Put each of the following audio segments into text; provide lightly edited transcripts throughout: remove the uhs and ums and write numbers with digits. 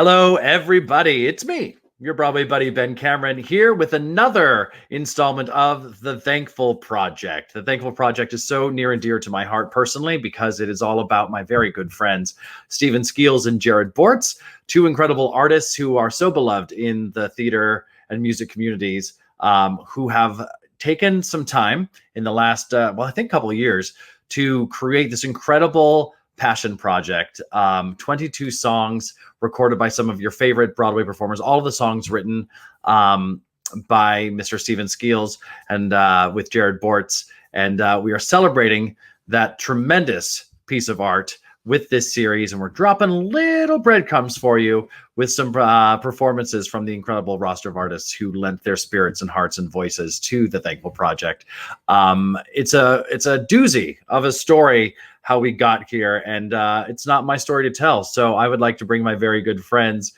Hello, everybody. It's me, your Broadway buddy, Ben Cameron, here with another installment of The Thankful Project. The Thankful Project is so near and dear to my heart personally because it is all about my very good friends, Bortz Skeels and Jerad Bortz, two incredible artists who are so beloved in the theater and music communities, who have taken some time in the last, I think a couple of years to create this incredible passion project. 22 songs recorded by some of your favorite Broadway performers, all of the songs written by Mr. Steven Skeels and with Jerad Bortz. And we are celebrating that tremendous piece of art with this series. And we're dropping little breadcrumbs for you with some performances from the incredible roster of artists who lent their spirits and hearts and voices to the Thankful Project. It's a doozy of a story how we got here, and it's not my story to tell. So I would like to bring my very good friends,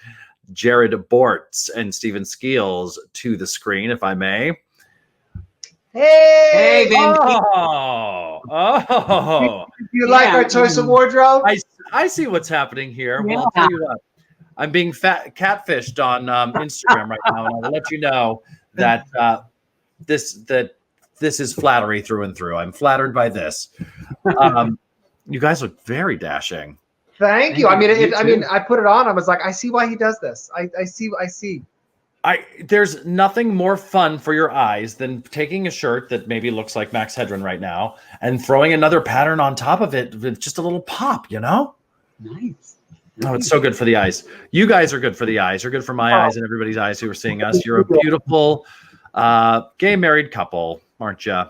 Jerad Bortz and Steven Skeels, to the screen, if I may. Hey, Ben. Oh. You like our choice of wardrobe? I see what's happening here. Yeah. Well, I'll tell you what. I'm being catfished on Instagram right now, and I will let you know that this is flattery through and through. I'm flattered by this. You guys look very dashing. Thank you. I mean, I put it on. I was like, I see why he does this. I see. There's nothing more fun for your eyes than taking a shirt that maybe looks like Max Headroom right now and throwing another pattern on top of it with just a little pop, you know? Nice. Oh, it's so good for the eyes. You guys are good for the eyes. You're good for my eyes and everybody's eyes who are seeing us. You're a beautiful gay married couple, aren't you?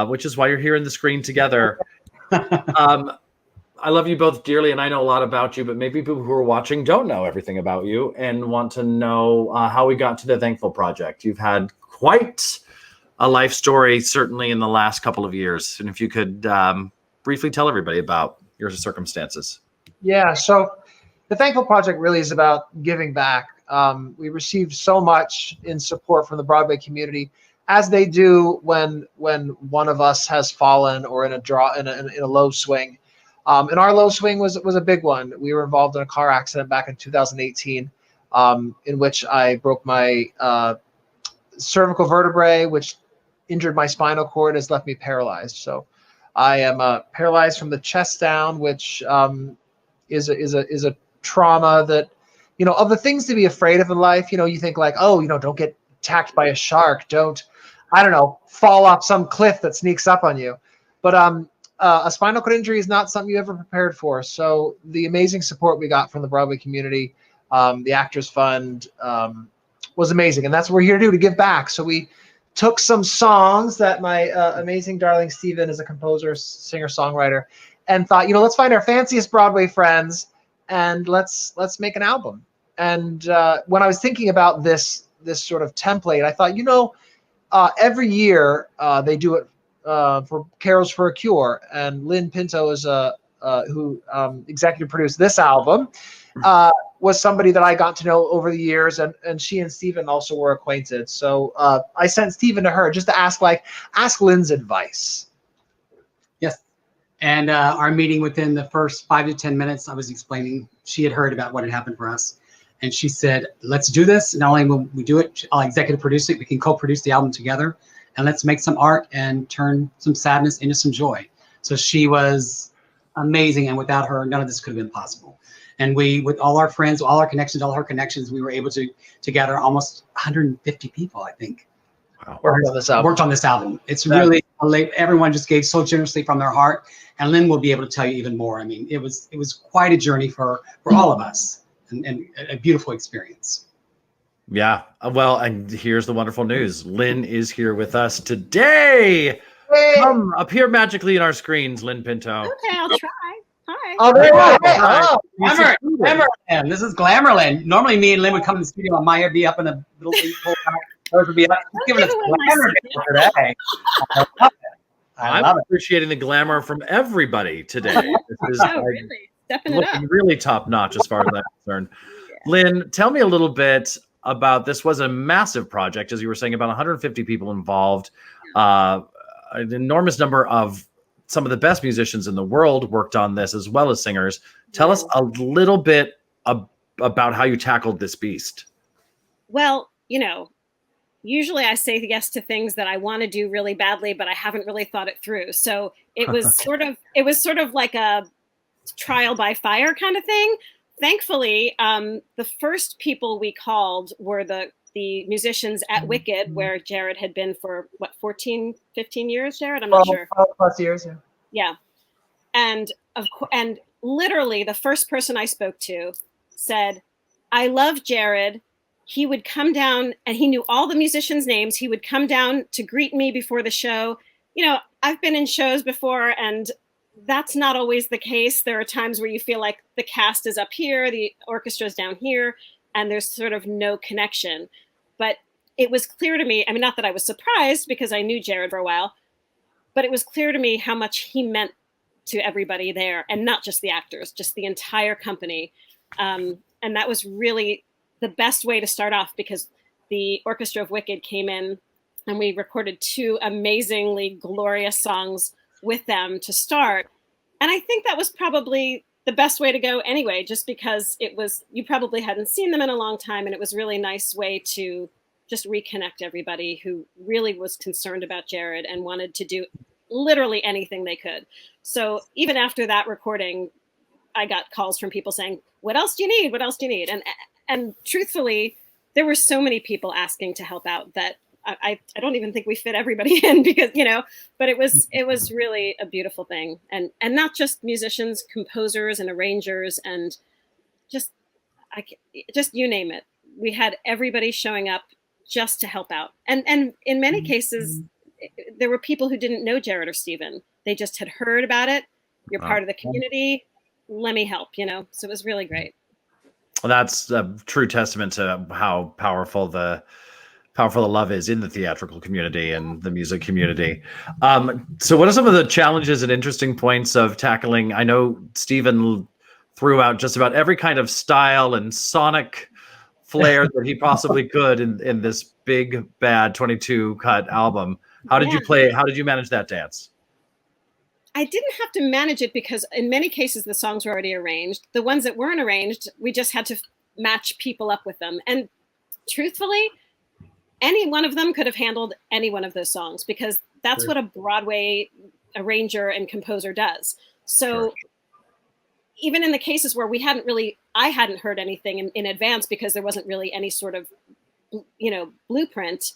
Which is why you're here in the screen together. I love you both dearly, and I know a lot about you, but maybe people who are watching don't know everything about you and want to know how we got to the Thankful Project. You've had quite a life story, certainly in the last couple of years. And if you could briefly tell everybody about your circumstances. Yeah, so the Thankful Project really is about giving back. We received so much in support from the Broadway community, as they do when one of us has fallen or in a low swing. And our low swing was a big one. We were involved in a car accident back in 2018, in which I broke my cervical vertebrae, which injured my spinal cord, has left me paralyzed. So I am paralyzed from the chest down, which is a trauma that, of the things to be afraid of in life. You think like, don't get attacked by a shark, don't, fall off some cliff that sneaks up on you. But a spinal cord injury is not something you ever prepared for. So the amazing support we got from the Broadway community, the Actors Fund, was amazing. And that's what we're here to do, to give back. So we took some songs that my amazing darling Steven is a composer, singer, songwriter, and thought, let's find our fanciest Broadway friends and let's make an album. And when I was thinking about this sort of template, I thought, every year they do it for Carols for a Cure, and Lynn Pinto is who executive produced this album, was somebody that I got to know over the years, and she and Steven also were acquainted. So I sent Steven to her just to ask Lynn's advice. Yes, and our meeting, within the first 5 to 10 minutes, I was explaining, she had heard about what had happened for us, and she said, let's do this. Not only will we do it, I'll executive produce it, we can co-produce the album together, and let's make some art and turn some sadness into some joy. So she was amazing, and without her, none of this could have been possible. And we, with all our friends, all our connections, all her connections, we were able to gather almost 150 people, I think. Wow. Worked on this album. It's really, everyone just gave so generously from their heart, and Lynn will be able to tell you even more. I mean, it was quite a journey for all of us, and a beautiful experience. Yeah. Well, and here's the wonderful news. Lynn is here with us today. Hey. Come appear magically in our screens, Lynn Pinto. Okay, I'll try. Hi. Oh, there you go. Glamour Lynn. This is Glamour Lynn. Normally me and Lynn would come in the studio and Maya would be up in a little pull back. Hers would be up. Giving us glamour today. I'm appreciating the glamour from everybody today. This is really? Stepping it up. Really top notch as far as I'm concerned. Yeah. Lynn, tell me a little bit about, this was a massive project, as you were saying, about 150 people involved, an enormous number of some of the best musicians in the world worked on this, as well as singers. Tell us a little bit about how you tackled this beast? Well, usually I say yes to things that I want to do really badly, but I haven't really thought it through. So it was sort of like a trial by fire kind of thing. Thankfully, the first people we called were the musicians at Wicked, where Jerad had been for 14, 15 years, Jerad? I'm not sure. 12+ years, yeah. Yeah. And literally the first person I spoke to said, I love Jerad. He would come down and he knew all the musicians' names. He would come down to greet me before the show. I've been in shows before, and that's not always the case. There are times where you feel like the cast is up here, the orchestra is down here, and there's sort of no connection. But it was clear to me, not that I was surprised because I knew Jerad for a while, but it was clear to me how much he meant to everybody there, and not just the actors, just the entire company. And that was really the best way to start off, because the Orchestra of Wicked came in and we recorded 2 amazingly glorious songs with them to start. And I think that was probably the best way to go anyway, just because you probably hadn't seen them in a long time, and it was really nice way to just reconnect everybody who really was concerned about Jerad and wanted to do literally anything they could. So even after that recording, I got calls from people saying, what else do you need? What else do you need? And truthfully, there were so many people asking to help out that I don't even think we fit everybody in, because, but it was really a beautiful thing. And not just musicians, composers and arrangers, and just you name it. We had everybody showing up just to help out. And in many cases, there were people who didn't know Jerad or Steven. They just had heard about it. You're part of the community. Let me help, So it was really great. Well, that's a true testament to how powerful the love is in the theatrical community and the music community. So what are some of the challenges and interesting points of tackling? I know Steven threw out just about every kind of style and sonic flair that he possibly could in this big, bad 22 cut album. How did you manage that dance? I didn't have to manage it because in many cases the songs were already arranged. The ones that weren't arranged, we just had to match people up with them. And truthfully, any one of them could have handled any one of those songs, because that's what a Broadway arranger and composer does. So even in the cases where I hadn't heard anything in advance because there wasn't really any sort of, blueprint,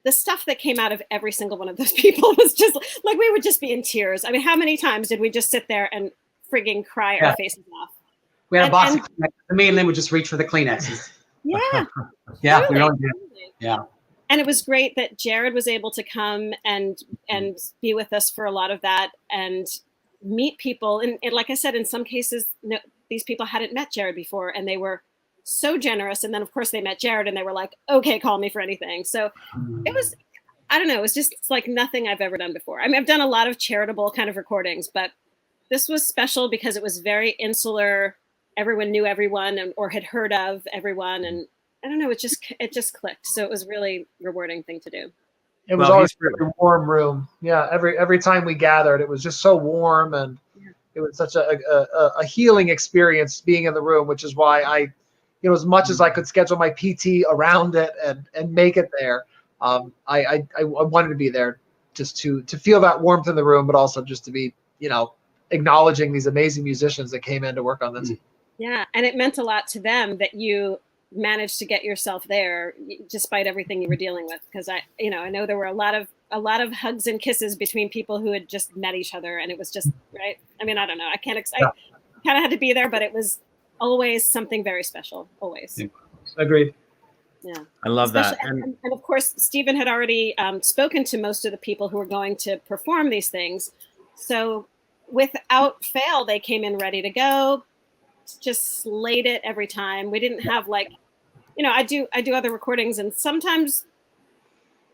the stuff that came out of every single one of those people was just like, we would just be in tears. How many times did we just sit there and frigging cry our faces off? We had a box of Kleenex. Me and Lynn would just reach for the Kleenexes. Yeah. Yeah, really, we don't do really. Yeah. And it was great that Jerad was able to come and be with us for a lot of that and meet people. And like I said, in some cases, these people hadn't met Jerad before, and they were so generous. And then of course they met Jerad and they were like, okay, call me for anything. So it was, I don't know, it's like nothing I've ever done before. I've done a lot of charitable kind of recordings, but this was special because it was very insular. Everyone knew everyone or had heard of everyone. And I don't know, it just clicked. So it was really rewarding thing to do. It was always a warm room. Yeah. Every time we gathered, it was just so warm, and it was such a healing experience being in the room, which is why I, as much as I could schedule my PT around it and make it there, I wanted to be there just to feel that warmth in the room, but also just to be, acknowledging these amazing musicians that came in to work on this. Yeah. And it meant a lot to them that you managed to get yourself there despite everything you were dealing with. Because I know there were a lot of hugs and kisses between people who had just met each other, and it was just right. I don't know. I kind of had to be there, but it was always something very special. Always. Yeah. Agreed. Yeah. I love that. And of course, Steven had already spoken to most of the people who were going to perform these things. So without fail, they came in ready to go, just slayed it every time. We didn't have I do other recordings, and sometimes,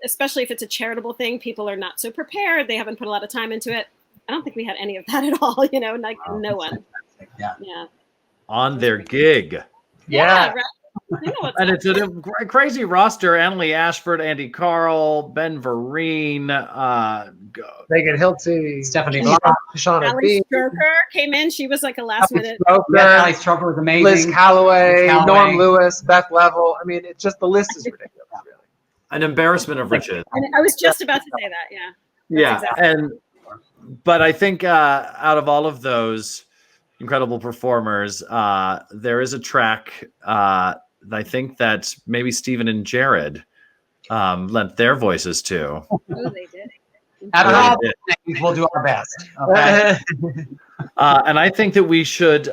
especially if it's a charitable thing, people are not so prepared. They haven't put a lot of time into it. I don't think we had any of that at all, no one. Yeah. On their gig. Yeah. Right? And it's a crazy roster. Annalie Ashford, Andy Carl, Ben Vereen, Megan Hilty, Stephanie Shauna Ally B, Stroker came in. She was like a last minute. Yeah, Ally Stroker was amazing. Liz Calloway, Liz Calloway. Norm Lewis, Beth Level. I mean, it's just the list is ridiculous, really. An embarrassment of riches. And I was just about to say that. Yeah. Yeah, exactly. but I think out of all of those incredible performers, there is a track I think that maybe Steven and Jerad lent their voices to. Oh, they did. After all the things, we'll do our best. Okay? And I think that we should,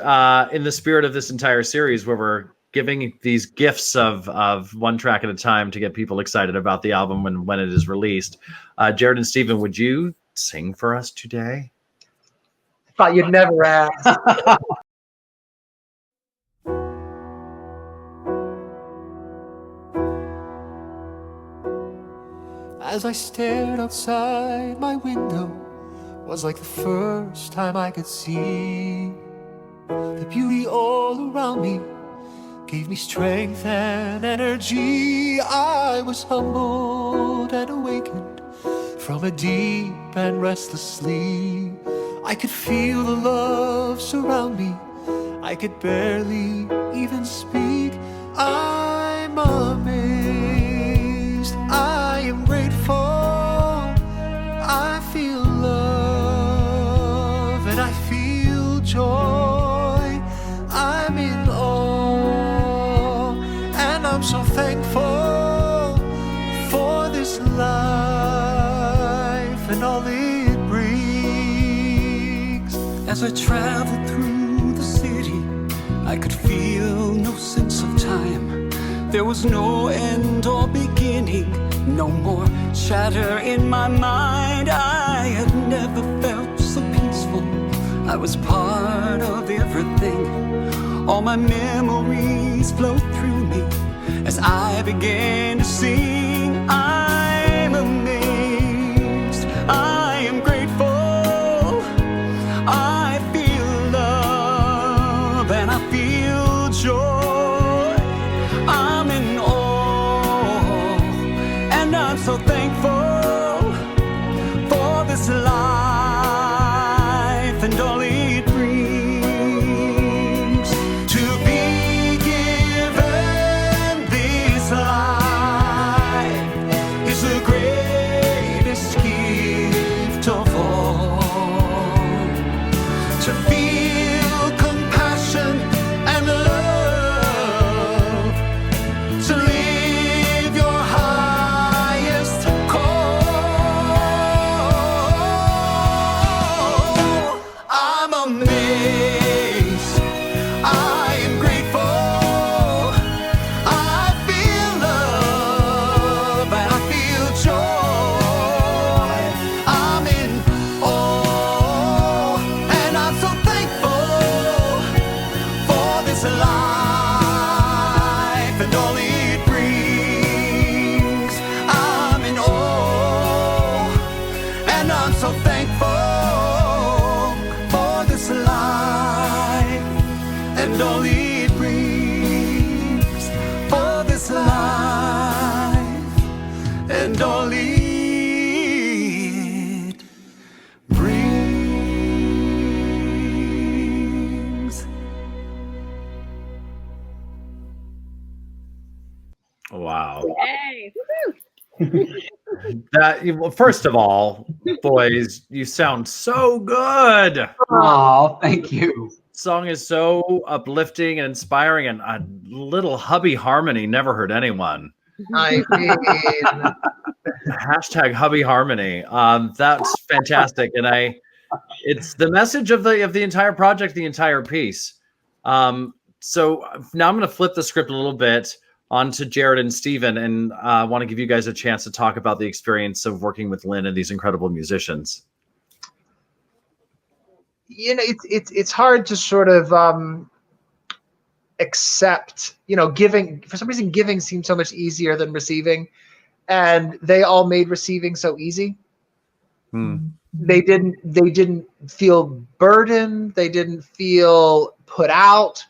in the spirit of this entire series, where we're giving these gifts of one track at a time to get people excited about the album when it is released. Jerad and Steven, would you sing for us today? I thought you'd never ask. As I stared outside my window, was like the first time I could see the beauty all around me. Gave me strength and energy. I was humbled and awakened from a deep and restless sleep. I could feel the love surround me. I could barely even speak. I'm amazed. I am grateful. I feel love and I feel joy. I'm in awe and I'm so thankful for this life and all it brings. As I traveled through the city, I could feel no sense of time. There was no end or beginning, no more chatter in my mind. I had never felt so peaceful. I was part of everything. All my memories flow through me as I began to sing. I'm amazed. I am grateful. I feel love and I feel joy. I'm in awe and I'm so thankful for this life and all it brings. To be given this life is the greatest gift of all. To feel compassion and love, to live your highest call. I'm amazed. I am grateful. I feel love and I feel joy. I'm in awe and I'm so thankful for this life and all it brings. I'm in awe and I'm so thankful for this life and all it brings. For this life and all it brings. Wow. Hey. Well, first of all, boys, you sound so good. Oh, thank you. Song is so uplifting and inspiring, and a little hubby harmony never hurt anyone. I mean, Hashtag hubby harmony. That's fantastic, and it's the message of the entire project, the entire piece. So now I'm going to flip the script a little bit onto Jerad and Steven, and I want to give you guys a chance to talk about the experience of working with Lynn and these incredible musicians. you know, it's hard to sort of accept, you know, giving. For some reason, giving seems so much easier than receiving, and they all made receiving so easy. They didn't feel burdened. They didn't feel put out.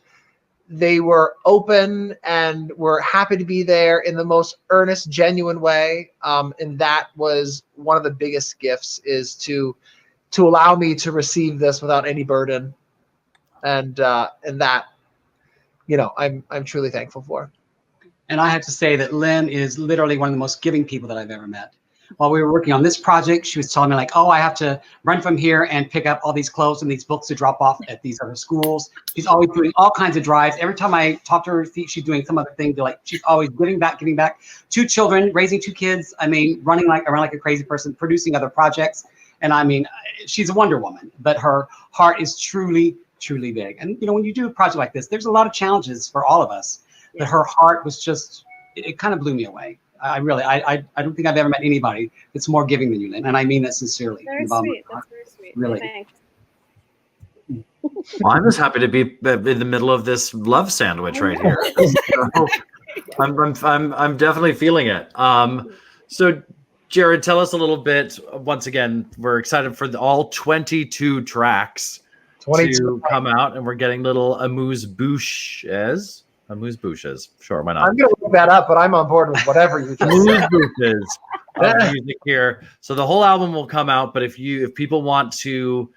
they were open and were happy to be there in the most earnest, genuine way. And that was one of the biggest gifts, is to allow me to receive this without any burden. And that, you know, I'm truly thankful for. And I have to say that Lynn is literally one of the most giving people that I've ever met. While we were working on this project, she was telling me like, oh, I have to run from here and pick up all these clothes and these books to drop off at these other schools. She's always doing all kinds of drives. Every time I talk to her, she's doing some other thing. Like, she's always giving back. 2 children, raising 2 kids. I mean, running around like a crazy person, producing other projects. And I mean, she's a Wonder Woman, but her heart is truly, truly big. And, you know, when you do a project like this, there's a lot of challenges for all of us, but her heart was just, it kind of blew me away. I don't think I've ever met anybody that's more giving than you, Lynn. And I mean that sincerely. Very sweet. That's very sweet. Really. Thanks. Well, I'm just happy to be in the middle of this love sandwich right here. So, I'm definitely feeling it. So Jerad, tell us a little bit. Once again, we're excited for all 22 tracks to come out, and we're getting little amuse-bouches. Amuse-bouches. Sure, why not? I'm going to look that up, but I'm on board with whatever you just said. Amuse-bouches of music here. So the whole album will come out, but if people want to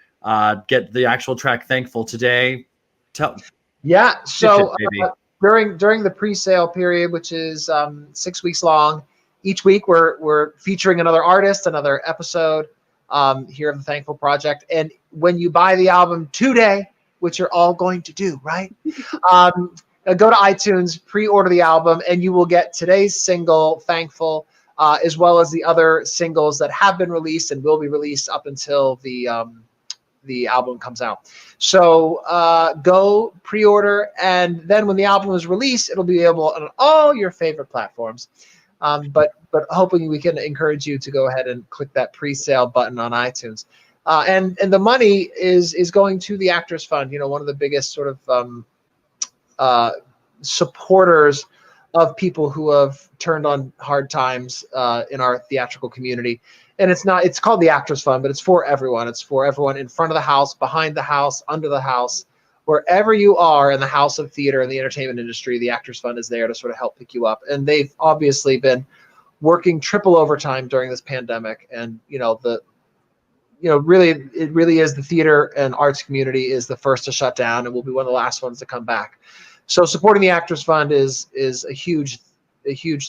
get the actual track "Thankful" today, Yeah. So during the pre-sale period, which is 6 weeks long, each week we're featuring another artist, another episode here of the Thankful Project. And when you buy the album today, which you're all going to do, right? Go to iTunes, pre-order the album, and you will get today's single, Thankful, as well as the other singles that have been released and will be released up until the album comes out. So go pre-order, and then when the album is released, it'll be available on all your favorite platforms. But hoping we can encourage you to go ahead and click that pre-sale button on iTunes. And the money is going to the Actors Fund, you know, one of the biggest sort of supporters of people who have turned on hard times in our theatrical community. And it's called the Actors Fund, but it's for everyone. It's for everyone in front of the house, behind the house, under the house, wherever you are in the house of theater and the entertainment industry. The Actors Fund is there to sort of help pick you up. And they've obviously been working triple overtime during this pandemic. And, you know, really, it really is the theater and arts community is the first to shut down and will be one of the last ones to come back. So supporting the Actors Fund is a huge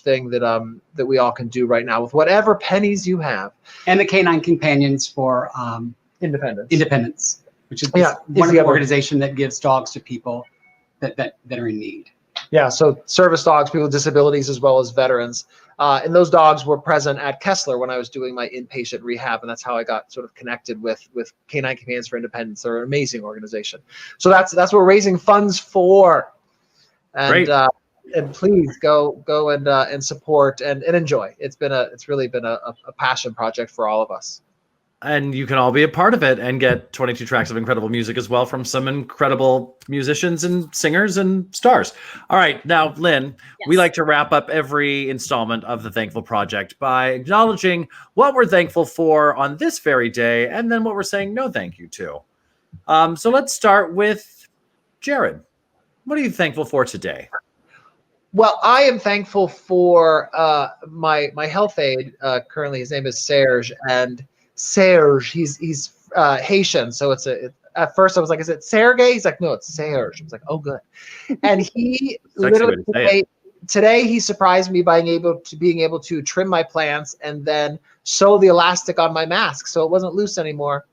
thing that we all can do right now with whatever pennies you have. And the Canine Companions for Independence, which is one of the organization that gives dogs to people that are in need. Yeah, so service dogs, people with disabilities, as well as veterans. And those dogs were present at Kessler when I was doing my inpatient rehab, and that's how I got sort of connected with Canine Companions for Independence. They're an amazing organization. So that's what we're raising funds for. And and please go and support and enjoy. It's really been a passion project for all of us. And you can all be a part of it and get 22 tracks of incredible music as well from some incredible musicians and singers and stars. All right. Now, Lynn, we like to wrap up every installment of the Thankful Project by acknowledging what we're thankful for on this very day and then what we're saying no thank you to. So let's start with Jerad. What are you thankful for today? Well, I am thankful for my health aide. Currently, his name is Serge, and Serge, he's Haitian, so at first I was like, is it Sergey? He's like, no, it's Serge. I was like, oh, good. And he literally today he surprised me by being able to trim my plants and then sew the elastic on my mask so it wasn't loose anymore.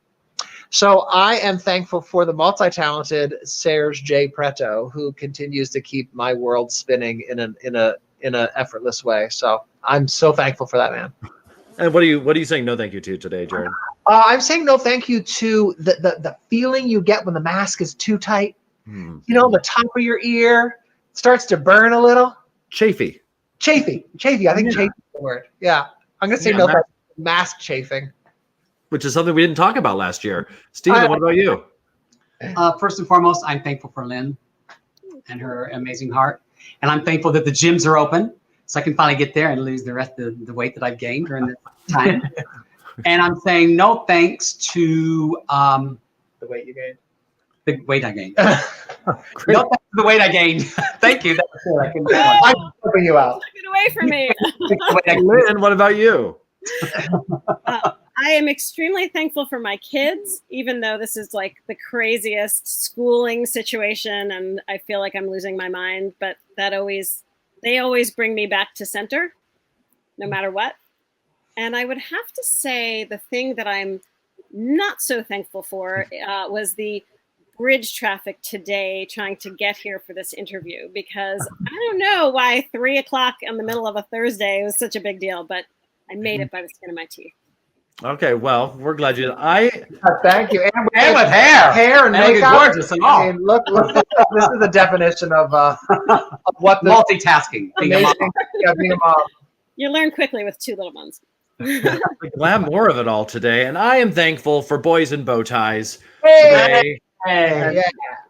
So I am thankful for the multi-talented Serge J. Preto, who continues to keep my world spinning in an effortless way. So I'm so thankful for that man. And what are you saying no thank you to today, Jerad? I'm saying no thank you to the feeling you get when the mask is too tight. You know, the top of your ear starts to burn a little. Chafy. I think chafy is the word. Yeah. I'm going to say no thank you to mask chafing. Which is something we didn't talk about last year. Steven, what about you? First and foremost, I'm thankful for Lynn and her amazing heart. And I'm thankful that the gyms are open so I can finally get there and lose the rest of the weight that I've gained during this time. And I'm saying no thanks to the weight you gained. the weight I gained. Great. No, that's the weight I gained. Thank you. That was good. I couldn't do one. I'm helping you out. Took it away from me. The weight I gained. Lynn, what about you? I am extremely thankful for my kids, even though this is like the craziest schooling situation and I feel like I'm losing my mind, but they always bring me back to center, no matter what. And I would have to say the thing that I'm not so thankful for was the bridge traffic today trying to get here for this interview, because I don't know why 3 o'clock in the middle of a Thursday was such a big deal, but I made it by the skin of my teeth. Okay, well, we're glad you did. Thank you. And with hair. Hair and And look makeup. gorgeous and all. I mean, look, this is the definition of what the Multitasking. Being a mom. amazing, yeah, being a mom. You learn quickly with 2 little ones. the glamour of it all today, and I am thankful for boys in bow ties Hey, today. yeah.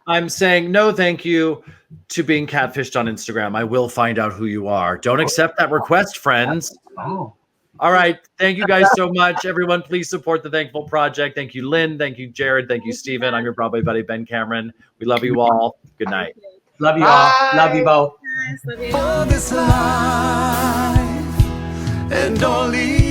I'm saying no thank you to being catfished on Instagram. I will find out who you are. Don't accept that request, friends. Oh. All right. Thank you guys so much. Everyone, please support the Thankful Project. Thank you, Lynn. Thank you, Jerad. Thank you, Steven. I'm your Broadway buddy, Ben Cameron. We love you all. Good night. Love you all. Bye. Love you both. Guys, love you. For this life and only